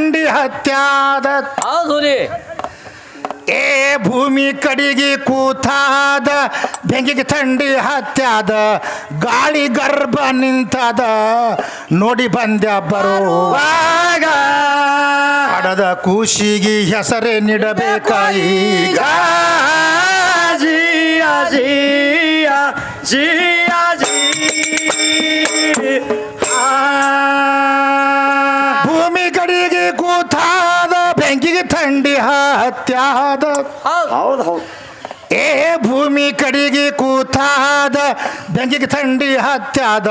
ಥಂಡಿ ಹತ್ಯಾದ ಹೌದು ರೀ ಏ ಭೂಮಿ ಕಡೆಗೆ ಕೂತಾದ ಬೆಂಕಿಗೆ ಥಂಡಿ ಹತ್ಯಾದ ಗಾಳಿ ಗರ್ಭ ನಿಂತದ ನೋಡಿ ಬಂದ್ಯ ಬರುವಾಗ ಹಡದ ಕೂಸಿಗೆ ಹೆಸರೇ ನೀಡಬೇಕ ಈಗ ಜಿಯ ಜಿಯ ಜಿಯ ಜಿ ಭೂಮಿ ಕಡೆಗೆ ಕೂತಾದ ಬೆಂಕಿಗೆ ಥಂಡಿ ಹತ್ಯಾದ ಹೌದು ಹೌದು ಏ ಭೂಮಿ ಕಡೆಗೆ ಕೂತಾದ ಬೆಂಕಿಗೆ ಥಂಡಿ ಹತ್ಯಾದ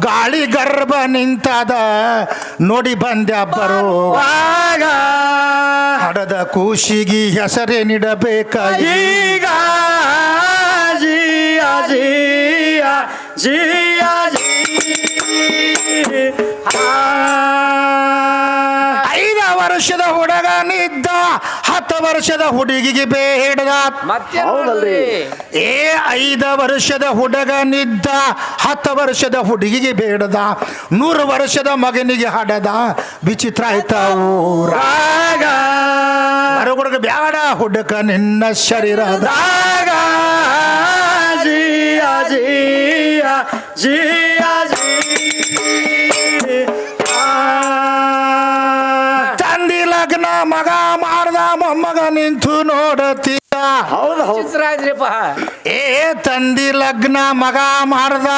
ಗಾಳಿ ಗರ್ಭ ನಿಂತದ ನೋಡಿ ಬಂದ್ಯ ಬರುವಾಗ ಹಡದ ಕೂಸಿಗೆ ಹೆಸರೇ ನೀಡಬೇಕ ಈಗ ಜಿಯ ಜಿಯ ಜಿಯ ಜಿ 5 ವರ್ಷದ ಹುಡುಗನಿದ್ದ 10 ವರ್ಷದ ಹುಡುಗಿಗೆ ಬೇಡದ ಹೌದಲ್ರಿ ಏ 5 ವರ್ಷದ ಹುಡುಗನಿದ್ದ 10 ವರ್ಷದ ಹುಡುಗಿಗೆ ಬೇಡದ 100 ವರ್ಷದ ಮಗನಿಗೆ ಹಡದ ವಿಚಿತ್ರ ಆಯ್ತ ಊರಾಗ ಹುಡುಗ ಬ್ಯಾಡ ಹುಡುಕ ನಿನ್ನ ಶರೀರದಾಗ ಜಿಯ ಜಿಯ ಜಿಯ ಜಿ ತಂದಿ ಲಗ್ನ ಮಗ ಮಾಡ್ದ ಮೊಮ್ಮಗ ನಿಂತು ನೋಡತಿದ್ದ ಹೌದು ಚಿತ್ರ ಆಯ್ತ್ರಿಪ್ಪ ಏ ತಂದಿ ಲಗ್ನ ಮಗ ಮಾಡ್ದ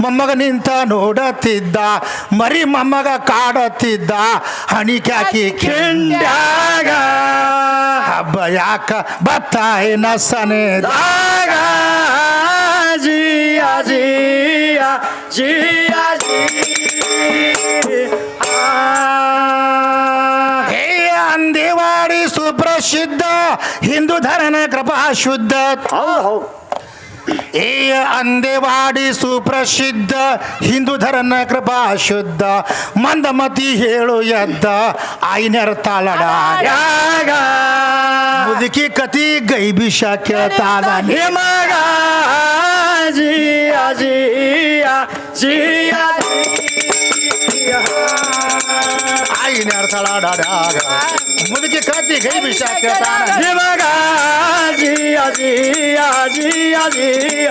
ಮೊಮ್ಮಗ ನಿಂತ ನೋಡತಿದ್ದ ಮರಿ ಮೊಮ್ಮಗ ಕಾಡತಿದ್ದ ಹಣಿಕ್ಯಾಕಿ ಕೆಂಡ್ಯಾಗ ಹಬ್ಬ ಯಾಕ ಬತ್ತಾಯಿನ ಸನೆದಾಗ ಜಿಯ ಜಿಯ ಜಿಯ ಜಿ ಹೇ ಅಂದೇವಾಡಿ ಸುಪ್ರಸಿದ್ಧ ಹಿಂದೂ ಧರ್ಮ ಕೃಪಾ ಶುದ್ಧ ಹೌದು ಹೌದು ಏ ಅಂದೇವಾಡಿ ಸುಪ್ರಸಿದ್ಧ ಹಿಂದೂ ಧರ್ಮ ಕೃಪಾ ಶುದ್ಧ ಮಂದಮತಿ ಹೇಳು ಎದ್ದ ಆಯ್ನರ ತಾಳಡಾಗ ಮುದುಕಿ ಕತಿ ಗೈಬಿಷ ಕೇಳ್ತಾದ ನಿಮಗ ಜಿಯ ಜಿಯ ಜಿಯ ಆಯ್ನರ ತಾಳಡಾಗ ಮುದುಕಿ ಕತಿ ಗೈಬಿಷ ಕೇಳ್ತಾನ ನಿಮಗ ಜಿಯ ಜಿಯ ಜಿಯ ಜಿಯ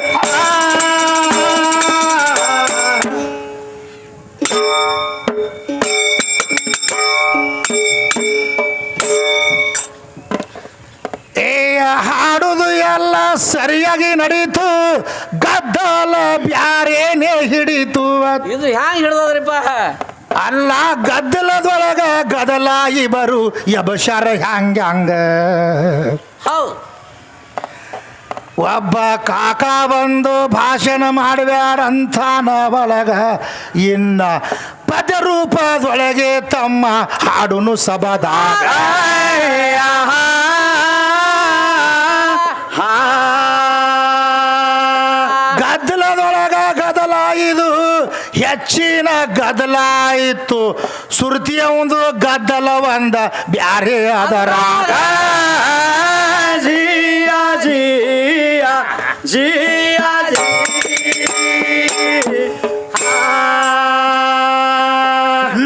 ಏ ಹಾಡುದು ಎಲ್ಲ ಸರಿಯಾಗಿ ನಡೀತು ಗದ್ದಲ ಬ್ಯಾರೇನೇ ಹಿಡಿತು ಇದು ಹ್ಯಾಂಗ ಹಿಡ್ದದ್ರಿಪ್ಪ ಅಲ್ಲ ಗದ್ದಲದೊಳಗ ಗದಲ ಇಬರು ಯಬಶರ ಹ್ಯಾಂಗ ಹೌದು ಒಬ್ಬ ಕಾಕ ಬಂದು ಭಾಷಣ ಮಾಡಬ್ಯಾರಂತಾನ ಒಳಗ ಇನ್ನ ಪದ ರೂಪದೊಳಗೆ ತಮ್ಮ ಹಾಡುನು ಸಬದಾಗ ಗದ್ದಲದೊಳಗ ಗದಲ ಇದು ಹೆಚ್ಚಿನ ಗದ್ದಲ ಇತ್ತು ಸುರ್ತಿಯ ಒಂದು ಗದ್ದಲ ಒಂದ ಬ್ಯಾರೆ ಅದರಾಗ ಜಿಯ ಜಿಯ ಜಿಯ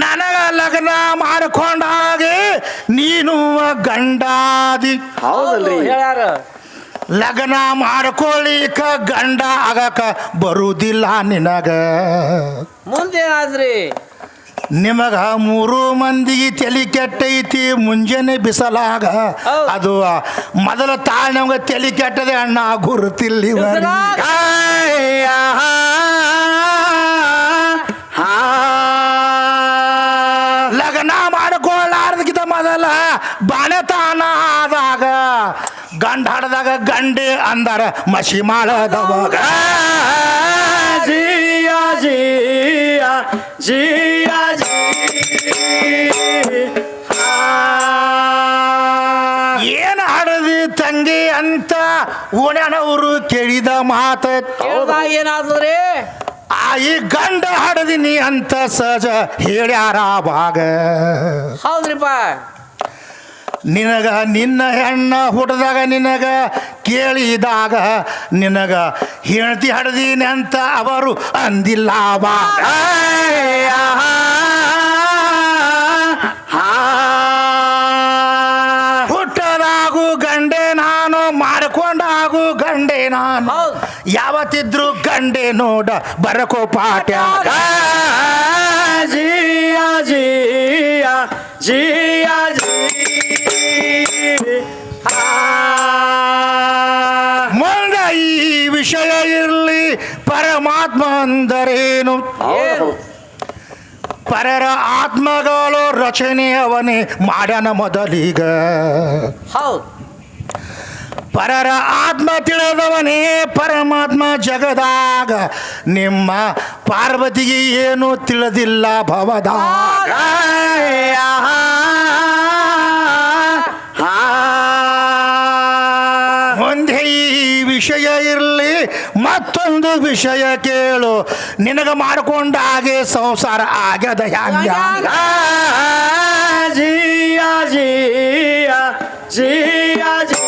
ನನಗ ಲಗ್ನ ಮಾಡ್ಕೊಂಡಾಗೆ ನೀನು ಗಂಡಾದಿ ಹೌದಲ್ರಿ ಹೇಳ್ಯಾರ ಲಗ್ನ ಮಾಡ್ಕೊಳ್ಳಿಕ ಗಂಡ ಆಗಕ ಬರುವುದಿಲ್ಲ ನಿನಗ ಮುಂದೇನಾದ್ರಿ ನಿಮಗ 3 ಮಂದಿಗೆ ತಲೆ ಕೆಟ್ಟೈತಿ ಮುಂಜಾನೆ ಬಿಸಲಾಗ ಅದು ಮೊದಲ ತಾಳ್ ನಮ್ಗೆ ತಲೆ ಕೆಟ್ಟದೆ ಅಣ್ಣ ಗುರುತಿಲ್ಲ ಲಗ್ನ ಮಾಡ್ಕೊಳ್ಳಾರ್ದಕ್ಕಿಂತ ಮೊದಲ ಬಾಣತಾನ ಆದಾಗ ಗಂಡ ಹಾಡದಾಗ ಗಂಡೆ ಅಂದಾರ ಮಸಿ ಮಾಡದವಾಗ ಜಿಯ ಜಿಯ ಜಿಯ ಏನ್ ಹಾಡದಿ ತಂಗಿ ಅಂತ ಓಣ್ಯಾನವರು ಕೇಳಿದ ಮಾತ ಕೇಳ್ದಾಗ ಏನಾದ್ರಿ ಈ ಗಂಡ ಹಾಡದಿನಿ ಅಂತ ಸಹಜ ಹೇಳ್ಯಾರ ಭಾಗ ಹೌದ್ರಿಪ್ಪ ನಿನಗ ನಿನ್ನ ಹೆಣ್ಣ ಹುಟ್ಟದಾಗ ನಿನಗ ಕೇಳಿದಾಗ ನಿನಗ ಹೆಂಡತಿ ಹಡದೀನಿ ಅಂತ ಅವರು ಅಂದಿಲ್ಲ ಭಾಗ ನಾನು ಹೌದ್. ಯಾವತ್ತಿದ್ರು ಗಂಡೆ ನೋಡ ಬರಕೋ ಪಾಟ್ಯಾಗ ಜಿಯ ಜಿಯ ಜಿಯ ಜಿ ಮುಂದ ಈ ವಿಷಯ ಇರಲಿ ಪರಮಾತ್ಮ ಅಂದರೇನು ಏನು ಪರರ ಆತ್ಮಗಳು ರಚನೆ ಅವನೇ ಮಾಡ್ಯಾನ ಮೊದಲೀಗ ಹೌದು ಪರರ ಆತ್ಮ ತಿಳಿದವನೇ ಪರಮಾತ್ಮ ಜಗದಾಗ ನಿಮ್ಮ ಪಾರ್ವತಿಗೆ ಏನು ತಿಳಿದಿಲ್ಲ ಭವದಾಗ ಮುಂದೆ ಈ ವಿಷಯ ಇರಲಿ ಮತ್ತೊಂದು ವಿಷಯ ಕೇಳು ನಿನಗ ಮಾಡಿಕೊಂಡಾಗೆ ಸಂಸಾರ ಆಗ್ಯದ ಹ್ಯಾಂಗ ಜಿಯ ಜಿಯ ಜಿಯ ಜಿ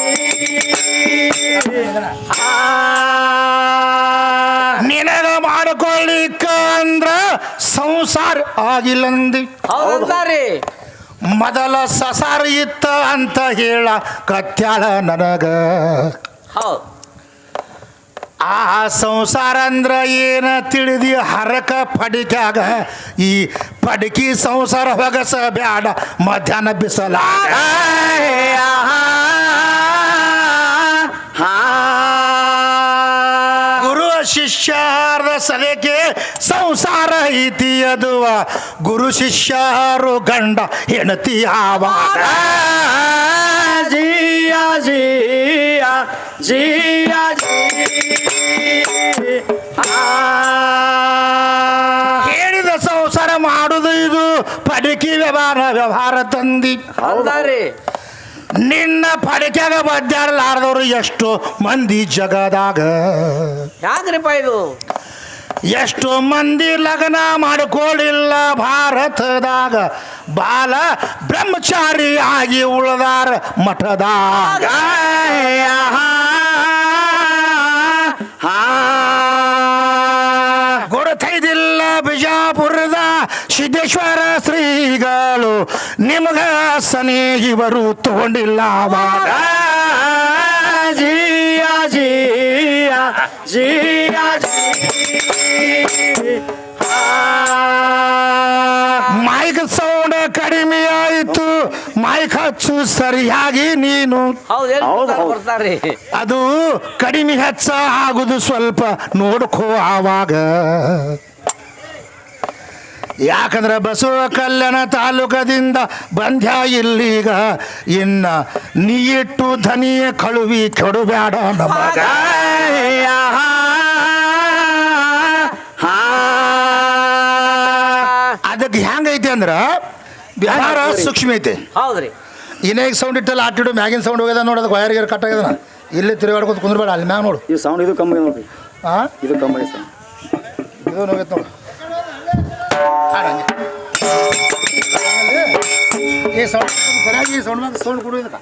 ನಿನಗ ಮಾಡಿಕೊಳ್ಳಿಕ್ಕ ಅಂದ್ರ ಸಂಸಾರ ಆಗಿಲ್ಲಂದಿ ಹೌದಾರಿ ಮೊದಲ ಸಸಾರ ಇತ್ತ ಅಂತ ಹೇಳ ಕತ್ಯಾಳ ನನಗ ಹೌದು ಆ ಸಂಸಾರ ಅಂದ್ರ ಏನ ತಿಳಿದಿ ಹರಕ ಪಡಿಕ್ಯಾಗ ಈ ಪಡಿಕಿ ಸಂಸಾರ ಹೊಗಸ ಬ್ಯಾಡ ಮಧ್ಯಾಹ್ನ ಬಿಸಲಾಗ ಗುರು ಶಿಷ್ಯರ ಸಲಕೆ ಸಂಸಾರ ಐತಿ ಅದುವ ಗುರು ಶಿಷ್ಯರು ಗಂಡ ಹೆಣತಿ ಆವಾಗ ಜಿಯ ಜಿಯ ಜಿಯ ಜಿ ಹೇಳಿದ ಸಂಸಾರ ಮಾಡುದು ಇದು ಪಡಿಕಿ ವ್ಯವಹಾರ ತಂದಿ ಹೌದಾರಿ ನಿನ್ನ ಪಡಿಕ್ಯಾಗ ಬದ್ದಾರಲಾರದವ್ರು ಎಷ್ಟೋ ಮಂದಿ ಜಗದಾಗ ಹ್ಯಾಂಗ್ರಿಪ್ಪ ಇದು ಎಷ್ಟೋ ಮಂದಿ ಲಗ್ನ ಮಾಡಿಕೊಳ್ಳಿಲ್ಲ ಭಾರತದಾಗ ಬಾಲ ಬ್ರಹ್ಮಚಾರಿ ಆಗಿ ಉಳದಾರ ಮಠದಾಗ ಗೊರತೈದಿಲ್ಲ ಬಿಜಾಪುರದ ಸಿದ್ದೇಶ್ವರ ಶ್ರೀಗಳು ನಿಮಗ ಸನೇ ಇವರು ತಗೊಂಡಿಲ್ಲ ಅವಾಗ ಜಿಯ ಜಿಯ ಜಿಯ ಜಿ ಮೈಕ್ ಸೌಂಡ್ ಕಡಿಮೆ ಆಯಿತು ಮೈಕ್ ಹಚ್ಚು ಸರಿಯಾಗಿ ನೀನು ಹೌದು ಬರ್ತಾರ್ರಿ ಅದು ಕಡಿಮೆ ಹೆಚ್ಚ ಆಗುದು ಸ್ವಲ್ಪ ನೋಡ್ಕೋ ಆವಾಗ ಯಾಕಂದ್ರೆ ಬಸವ ಕಲ್ಯಾಣ ತಾಲೂಕದಿಂದ ಬಂದ್ಯ ಇಲ್ಲೀಗ ಇನ್ನ ನೀ ಇಟ್ಟು ಧನಿಯ ಕಳುವಿ ಕೆಡುಬ್ಯಾಡ ನಮಗ ಅದಕ್ಕೆ ಹೆಂಗೈತಿ ಅಂದ್ರ ವ್ಯವಹಾರ ಸೂಕ್ಷ್ಮ ಐತೆ ಹೌದ್ರಿ ಇನ್ನೇಗ ಸೌಂಡ್ ಇಟ್ಟಲ್ಲ ಆಟಿಡು ಮ್ಯಾಗಿನ ಸೌಂಡ್ ಹೋಗ್ಯದ ನೋಡೋದು ವಯರ್ಗಿರ್ ಕಟ್ ಆಗ್ಯದ ಇಲ್ಲಿ ತಿರುಗಾಡ್ಕೊತ ಕುಂದ್ರಬೇಡ ಅಲ್ಲಿ ಮ್ಯಾಗ ನೋಡು ಇದು ಸೌಂಡ್ ಇದು ಕಮ್ಮಿ ನೋಡ್ರಿ ಹಾಂ ಇದು ಕಮ್ಮಿ ಸರ್ ಇದು ಹೋಗೈತೆ ನೋಡು ಹಾಡು ಹಂಗೆ ಏ ಸೌಂಡ್ ಸರಿಯಾಗಿ ಸೌಂಡ್ ಕೊಡು ಇದಕ್ಕೆ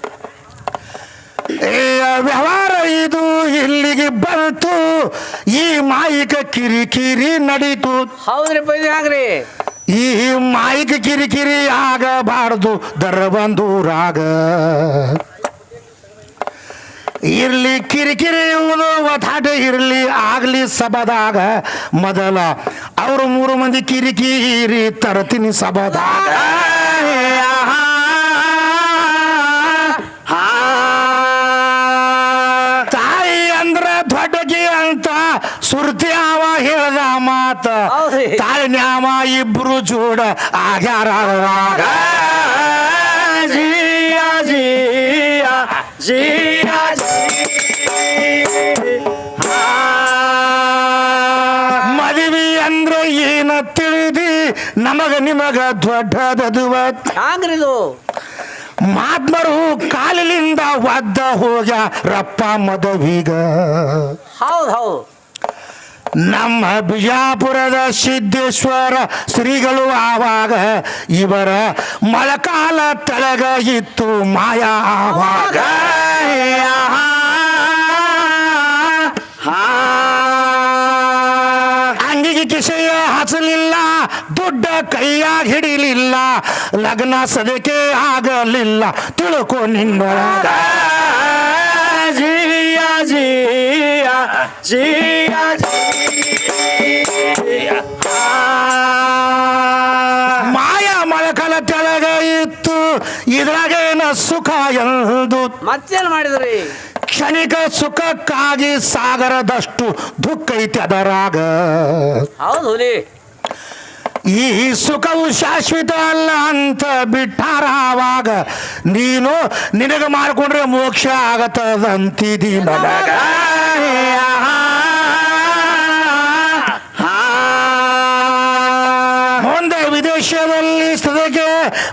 ವ್ಯವಹಾರ ಇದು ಇಲ್ಲಿಗೆ ಬಂತು ಈ ಮಾಯಿಕ ಕಿರಿಕಿರಿ ನಡೀತು ಹೌದ್ರಿಪ್ಪ ಇದು ಹ್ಯಾಂಗ್ರಿ ಈ ಮಾಯಿಕ ಕಿರಿಕಿರಿ ಆಗಬಾರ್ದು ದರ ಬಂದೂರಾಗ ಇರ್ಲಿ ಕಿರಿಕಿರಿ ಇರುವುದು ಒತ್ತಾಟ ಇರ್ಲಿ ಆಗ್ಲಿ ಸಭದಾಗ ಮೊದಲ ಅವರು 3 ಮಂದಿ ಕಿರಿಕಿರಿ ತರತೀನಿ ಸಭದಾಗ ತಾಯಿ ಅಂದ್ರ ದೊಡ್ಡಗಿ ಅಂತ ಸುರ್ತಿ ಅವ ಹೇಳ್ದ ಮಾತ ಹೌದ್ರಿ. ತಾಯಿ ನ್ಯಾಮ ಇಬ್ರು ಜೋಡ ಆಗ್ಯಾರ ಜಿಯ ಜಿಯ ಜಿಯ ಮದುವೆ ಅಂದ್ರೆ ಏನ ತಿಳಿದಿ ನಮಗ ನಿಮಗ ದೊಡ್ಡದದುವ ಹ್ಯಾಂಗ್ರಿ ಇದು ಮಹಾತ್ಮರು ಕಾಲಿನಿಂದ ಒದ್ದ ಹೋಗ್ಯಾರಪ್ಪ ಮದುವಿಗ ಹೌದು ನಮ್ಮ ಬಿಜಾಪುರದ ಸಿದ್ದೇಶ್ವರ ಶ್ರೀಗಳು ಆವಾಗ ಇವರ ಮೊಳಕಾಲ ತಳಗ ಇತ್ತು ಮಾಯಾ ಆವಾಗ ಅಂಗಿಗೆ ಕಿಸೆಯ ಹಸಲಿಲ್ಲ ದುಡ್ಡ ಕೈಯಾಗ ಹಿಡಿಲಿಲ್ಲ ಲಗ್ನ ಸದಕ್ಕೆ ಆಗಲಿಲ್ಲ ತಿಳ್ಕೊ ನಿನ್ನೊಳಗ ಜಿಯ ಜಿಯ ಜಿಯ ಮಾಯ ಮೊಳಕಲ ತೆಳಗ ಇತ್ತು ಇದ್ರಾಗೇನ ಸುಖ ಎಂದು ಮತ್ತೇನ್ ಮಾಡಿದ್ರಿ ಕ್ಷಣಿಕ ಸುಖಕ್ಕಾಗಿ ಸಾಗರದಷ್ಟು ದುಃಖ ಐತಿ ಅದರಾಗ ಹೌದು ಹುಲಿ ಈ ಸುಖವು ಶಾಶ್ವತ ಅಲ್ಲ ಅಂತ ಬಿಟ್ಟಾರ ಆವಾಗ ನೀನು ನಿನಗೆ ಮಾಡಿಕೊಂಡ್ರೆ ಮೋಕ್ಷ ಆಗತ್ತದಂತಿದಿ ನನಗ ಮುಂದೆ ವಿದೇಶದಲ್ಲಿ ಸದಕ್ಕೆ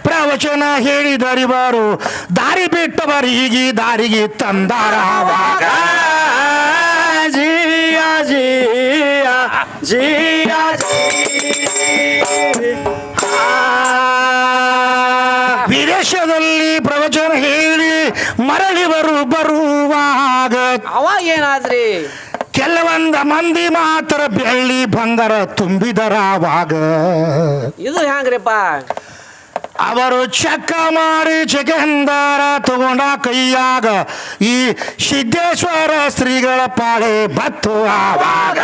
ಪ್ರವಚನ ಹೇಳಿದರಿವರು ದಾರಿ ಬಿಟ್ಟವರಿಗೆ ದಾರಿಗೆ ತಂದಾರ ಆವಾಗ ಜಿಯ ಜಿಯ ಜಿಯ ವಿದೇಶದಲ್ಲಿ ಪ್ರವಚನ ಹೇಳಿ ಮರಳಿ ಬರುವಾಗ ಅವಾಗ ಏನಾದ್ರಿ ಕೆಲವೊಂದ ಮಂದಿ ಮಾತ್ರ ಬೆಳ್ಳಿ ಬಂಗಾರ ತುಂಬಿದರಾವಾಗ ಇದು ಹ್ಯಾಂಗ್ರಿಪ್ಪ ಅವರು ಚೆಕ್ಕ ಮಾಡಿ ಚೆಕೆಂದಾರ ತಗೊಂಡ ಕೈಯಾಗ ಈ ಸಿದ್ದೇಶ್ವರ ಶ್ರೀಗಳ ಪಾಳೆ ಬತ್ತು ಆವಾಗ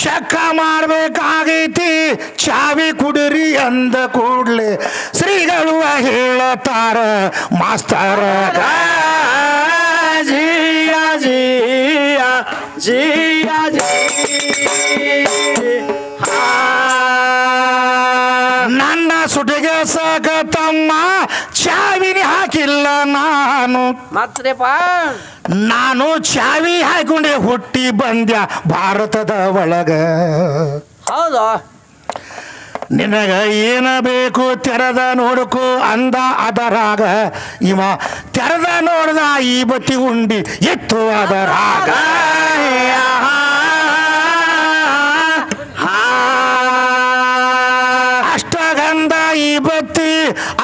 ಚೆಕ್ಕ ಮಾಡ್ಬೇಕಾಗೈತಿ ಚಾವಿ ಕುಡಿರಿ ಅಂದ ಕೂಡ್ಲೆ ಶ್ರೀಗಳು ಹೇಳತಾರ ಮಾಸ್ತರ ಜಿಯ ಜಿಯ ಜಿಯ ನನ್ನ ಸುಟಿಗೆ ಸಾಕ ತಮ್ಮ ಚಾವಿನಿ ಹಾಕಿಲ್ಲ ಮತ್ರಿಪ್ಪ ನಾನು ಚಾವಿ ಹಾಕೊಂಡೆ ಹುಟ್ಟಿ ಬಂದ್ಯ ಭಾರತದ ಒಳಗ ಹೌದು ನಿನಗ ಏನ ಬೇಕು ತೆರೆದ ನೋಡಕು ಅಂದ ಅದರಾಗ ಇವ ತೆರೆದ ನೋಡ್ದ ಈ ಬತ್ತಿ ಉಂಡಿ ಎತ್ತು ಅದರಾಗ ಅಷ್ಟಗಂಧ ಈ ಬತ್ತಿ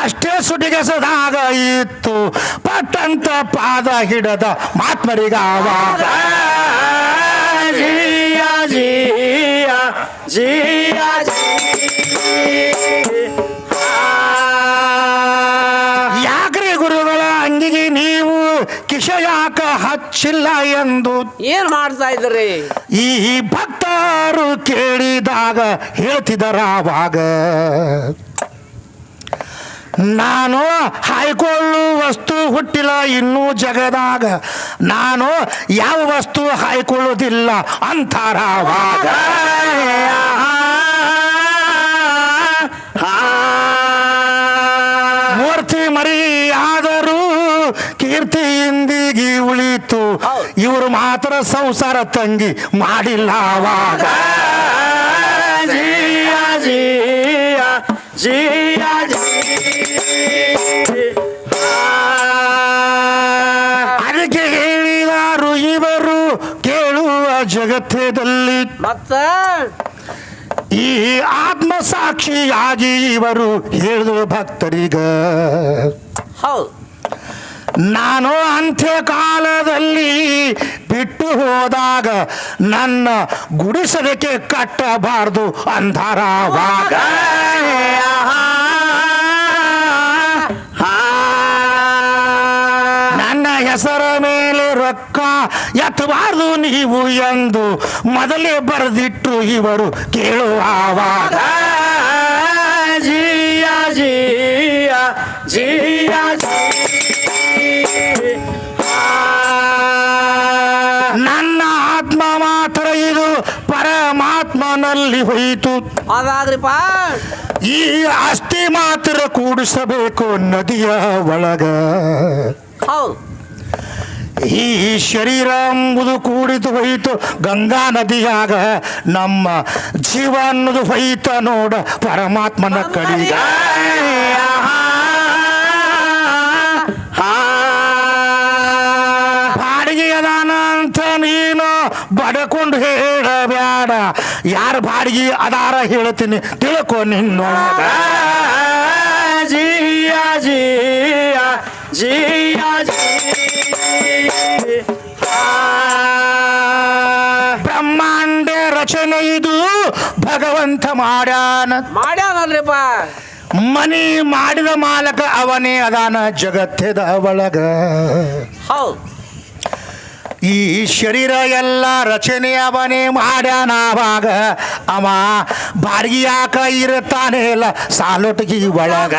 ಅಷ್ಟೇ ಸುಟಿಗೆಸದಾಗ ಇತ್ತು ಪಟ್ಟಂತ ಪಾದ ಹಿಡದ ಮಾತ್ಮರಿಗಾವಾಗ ಜಿಯ ಜಿಯ ಜಿಯ ಯಾಕ್ರಿ ಗುರುಗಳ ಅಂಗಿಗೆ ನೀವು ಕಿಶ ಯಾಕ ಹಚ್ಚಿಲ್ಲ ಎಂದು ಏನ್ ಮಾಡ್ತಾ ಇದ್ರಿ ಈ ಭಕ್ತರು ಕೇಳಿದಾಗ ಹೇಳ್ತಿದರಾವಾಗ ನಾನು ಹಾಯ್ಕೊಳ್ಳು ವಸ್ತು ಹುಟ್ಟಿಲ್ಲ ಇನ್ನೂ ಜಗದಾಗ ನಾನು ಯಾವ ವಸ್ತು ಹಾಯ್ಕೊಳ್ಳೋದಿಲ್ಲ ಅಂತಾರವಾಗ ಮೂರ್ತಿ ಮರಿ ಆದರೂ ಕೀರ್ತಿ ಇಂದಿಗೆ ಉಳಿತು ಇವರು ಮಾತ್ರ ಸಂಸಾರ ತಂಗಿ ಮಾಡಿಲ್ಲ ಆವಾಗ ಜಿಯ ಜಿಯ ಜಿಯ ಅದಕ್ಕೆ ಹೇಳಿದಾರು ಇವರು ಕೇಳುವ ಜಗತ್ತದಲ್ಲಿ ಮತ್ತ ಈ ಆತ್ಮಸಾಕ್ಷಿಯಾಗಿ ಇವರು ಹೇಳಿದ್ರು ಭಕ್ತರಿಗ ಹೌದು ನಾನು ಅಂತ್ಯ ಕಾಲದಲ್ಲಿ ಬಿಟ್ಟು ಹೋದಾಗ ನನ್ನ ಗುಡಿಸಲಿಕ್ಕೆ ಕಟ್ಟಬಾರ್ದು ಅಂಧಾರವಾಗ ನನ್ನ ಹೆಸರ ಮೇಲೆ ರೊಕ್ಕ ಎತ್ತಬಾರ್ದು ನೀವು ಎಂದು ಮೊದಲೇ ಬರೆದಿಟ್ಟು ಇವರು ಕೇಳುವಾಗ ಜಿಯ ಜಿಯ ಜಿಯ ನನ್ನ ಆತ್ಮ ಮಾತ್ರ ಇದು ಪರಮಾತ್ಮನಲ್ಲಿ ಹೋಯಿತು ಅದಾಗ್ರಿಪ್ಪ ಈ ಆಸ್ತಿ ಮಾತ್ರ ಕೂಡಿಸಬೇಕು ನದಿಯ ಒಳಗ ಹೌದು ಈ ಶರೀರ ಎಂಬುದು ಕೂಡಿತು ಹೋಯಿತು ಗಂಗಾ ನದಿಯಾಗ ನಮ್ಮ ಜೀವ ಅನ್ನೋದು ಹೋಯಿತ ನೋಡ ಪರಮಾತ್ಮನ ಕಡೆಗ ಬಾಡಿಗೆ ಅದಾನ ಅಂತ ನೀನು ಬಡಕೊಂಡು ಹೇಳಬೇಡ ಯಾರ ಬಾಡಿಗೆ ಅದಾರ ಹೇಳ್ತೀನಿ ತಿಳ್ಕೊ ನಿನ್ನೊಳಗ ಜಿಯ ಜಿಯ ಜಿಯ ಬ್ರಹ್ಮಾಂಡ ರಚನೆ ಇದು ಭಗವಂತ ಮಾಡ್ಯಾನ ಮಾಡ್ಯಾನಲ್ರಿಪ್ಪ ಮನಿ ಮಾಡಿದ ಮಾಲಕ ಅವನೇ ಅದಾನ ಜಗತ್ತದ ಒಳಗ. ಹೌದು. ಈ ಶರೀರ ಎಲ್ಲ ರಚನೆ ಅವನೇ ಮಾಡ್ಯಾನಾವಾಗ ಅವ ಬಾಡಿಗೆ ಯಾಕ ಇರ್ತಾನೆ ಇಲ್ಲ ಸಾಲೊಟ್ಟಿಗೆ ಒಳಗ.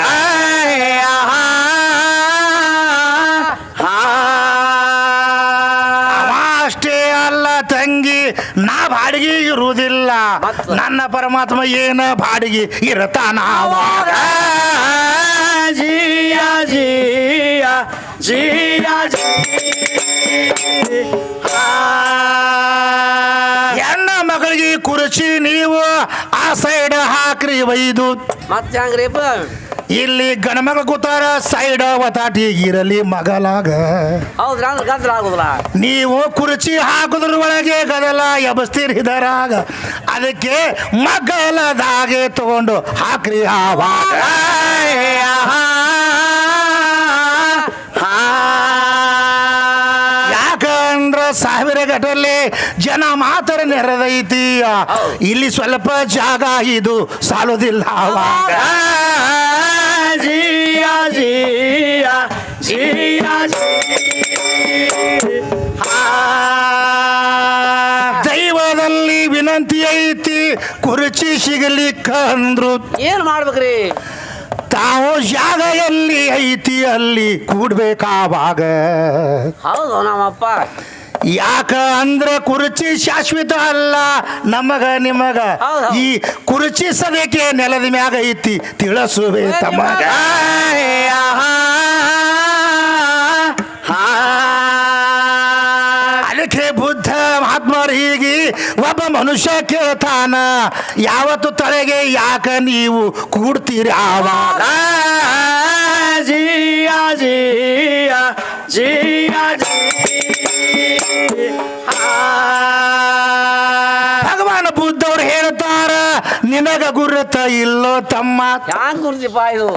ಅವ ಅಷ್ಟೇ ಅಲ್ಲ ತಂಗಿ, ನಾ ಬಾಡಿಗೆ ಇರುವುದಿಲ್ಲ, ನನ್ನ ಪರಮಾತ್ಮ ಏನ ಬಾಡಿಗೆ ಇರ್ತಾನಾವಾಗ. ಜಿಯ ಜಿಯ ಜಿಯ ಹೆಣ್ಣ ಮಗಳಿಗೆ ಕುರ್ಚಿ ನೀವು ಆ ಸೈಡ್ ಹಾಕ್ರಿ ಒಯ್ದು. ಮತ್ತೆ ಹೆಂಗ್ರಿಪ್ಪ? ಇಲ್ಲಿ ಗಣಮಗ ಕೂತಾರ ಸೈಡ್ ಒತಾಟಿ ಇರಲಿ ಮಗಲಾಗ. ಹೌದ್ರಿ, ಅಂದ್ರೆ ಗದ್ದಲ ಆಗುದಿಲ್ಲ. ನೀವು ಕುರ್ಚಿ ಹಾಕುದ್ರ ಒಳಗೆ ಗದಲ ಎಬಸ್ತೀರಿ ಇದರಾಗ, ಅದಕ್ಕೆ ಮಗಲದಾಗೆ ತಗೊಂಡು ಹಾಕ್ರಿ ಆವಾಗ. ಯಾಕಂದ್ರ ಸಾವಿರ ಗಟ್ಟಲೆ ಜನ ಮಾತ್ರ ನೆರೆದೈತಿ, ಇಲ್ಲಿ ಸ್ವಲ್ಪ ಜಾಗ ಇದು ಸಾಲುದಿಲ್ಲ ಆವಾಗ. ಜಿಯ ಜಿಯ ಜಿಯ ದೈವದಲ್ಲಿ ವಿನಂತಿ ಐತಿ ಕುರ್ಚಿ ಸಿಗಲಿಕ್ಕಂದ್ರು ಏನ್ ಮಾಡ್ಬೇಕ್ರಿ? ತಾವು ಜಾಗ ಎಲ್ಲಿ ಐತಿ ಅಲ್ಲಿ ಕೂಡ್ಬೇಕಾವಾಗ. ಹೌದು ನಮ್ಮಪ್ಪ. ಯಾಕ ಅಂದ್ರ ಕುರ್ಚಿ ಶಾಶ್ವತ ಅಲ್ಲ ನಮಗ ನಿಮಗ. ಈ ಕುರ್ಚಿ ಸದ್ಯಕ್ಕೆ ನೆಲದ ಮ್ಯಾಗ ಐತಿ ತಿಳಿಸುವೆ ತಮಗ. ಅದಕ್ಕೆ ಬುದ್ಧ ಮಹಾತ್ಮರು ಹೀಗೆ ಒಬ್ಬ ಮನುಷ್ಯ ಕೇಳ್ತಾನ, ಯಾವತ್ತು ತಲೆಗೆ ಯಾಕ ನೀವು ಕೂಡ್ತೀರಿ ಆವಾಗ. ಜಿಯ ಜಿಯ ಜಿಯ ಭಗವಾನ ಬುದ್ಧವ್ರು ಹೇಳ್ತಾರ, ನಿನಗ ಗುರುತ ಇಲ್ಲೋ ತಮ್ಮ, ಹ್ಯಾಂಗ್ ಗುರುತಿಪ್ಪ ಇದು?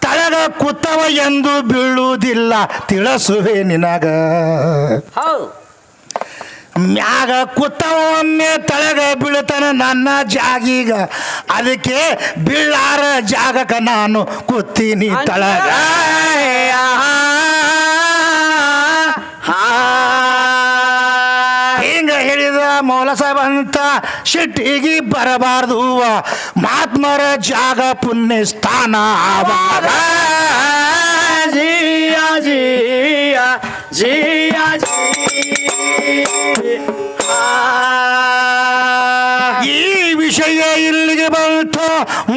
ತಳಗ ಕುತ್ತವ ಎಂದು ಬೀಳುವುದಿಲ್ಲ ತಿಳಿಸುವೆ ನಿನಗ. ಹೌದು. ಮ್ಯಾಗ ಕುತ್ತವ ಒಮ್ಮೆ ತಳಗ ಬೀಳ್ತಾನ ನನ್ನ ಜಾಗೀಗ, ಅದಕ್ಕೆ ಬೀಳಾರ ಜಾಗಕ್ಕ ನಾನು ಕೂತೀನಿ ತಳಗ. ಹಿಂಗ ಹೇಳಿದ ಮೌಲ ಸಾಹೇಬ್ ಅಂತ ಸಿಟ್ಟಿಗೆ ಬರಬಾರ್ದು, ಮಹಾತ್ಮರ ಜಾಗ ಪುಣ್ಯ ಸ್ಥಾನ ಆವಾಗ. ಜಿಯ ಜಿಯ ಜಿಯ ಈ ವಿಷಯ ಇಲ್ಲಿಗೆ ಬಂತು,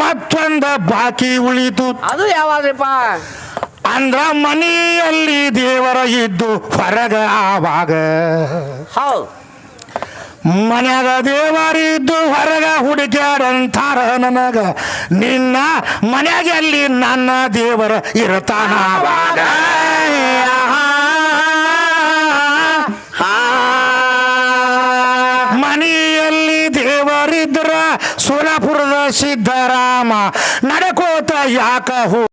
ಮತ್ತೊಂದು ಬಾಕಿ ಉಳಿತು. ಅದು ಯಾವಾಗ್ರಿಪ್ಪ? ಅಂದ್ರ ಮನೆಯಲ್ಲಿ ದೇವರ ಇದ್ದು ಹೊರಗ ಆವಾಗ. ಹೌದು. ಮನ್ಯಾಗ ದೇವರಿದ್ದು ಹೊರಗ ಹುಡುಕ್ಯಾಡಂತಾರ ನನಗ, ನಿನ್ನ ಮನ್ಯಾಗ ಅಲ್ಲಿ ನನ್ನ ದೇವರ ಇರ್ತಾನಾವಾಗ. ಮನೆಯಲ್ಲಿ ದೇವರಿದ್ರ ಸೋಲಾಪುರದ ಸಿದ್ದರಾಮ ನಡಕೋತ ಯಾಕ